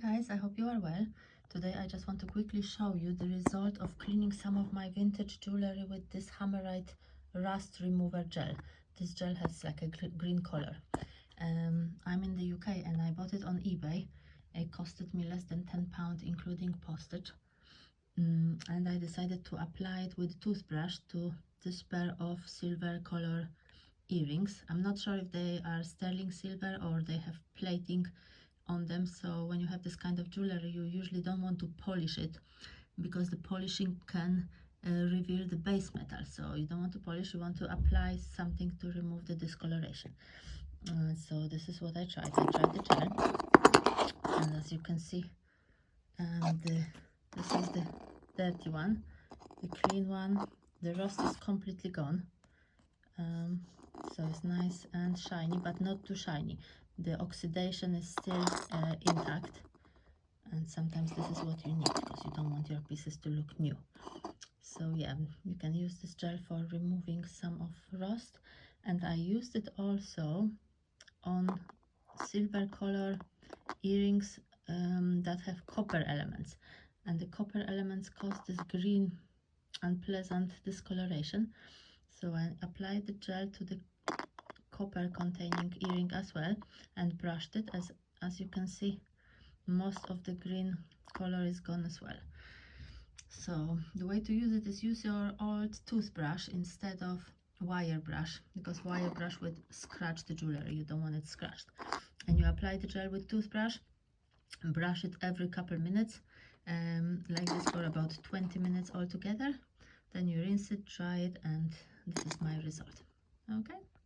guys, I hope you are well. Today I just want to quickly show you the result of cleaning some of my vintage jewelry with this Hammerite rust remover gel. This gel has like a green color. I'm in the UK and I bought it on eBay. It costed me less than £10 including postage. And I decided to apply it with toothbrush to this pair of silver color earrings. I'm not sure if they are sterling silver or they have plating on them, so when you have this kind of jewelry you usually don't want to polish it because the polishing can reveal the base metal. So you don't want to polish, you want to apply something to remove the discoloration. So this is what I tried. I tried the gel, and as you can see, this is the dirty one. The clean one, the rust is completely gone. So it's nice and shiny, but not too shiny. The oxidation is still intact, and sometimes this is what you need because you don't want your pieces to look new. So yeah, you can use this gel for removing some of rust, and I used it also on silver color earrings that have copper elements, and the copper elements cause this green unpleasant discoloration. So I applied the gel to the copper containing earring as well and brushed it. As you can see, most of the green color is gone as well. So the way to use it is use your old toothbrush instead of wire brush, because wire brush would scratch the jewelry. You don't want it scratched. And you apply the gel with toothbrush, brush it every couple minutes, like this for about 20 minutes altogether. Then you rinse it, dry it, and this is my result. Okay.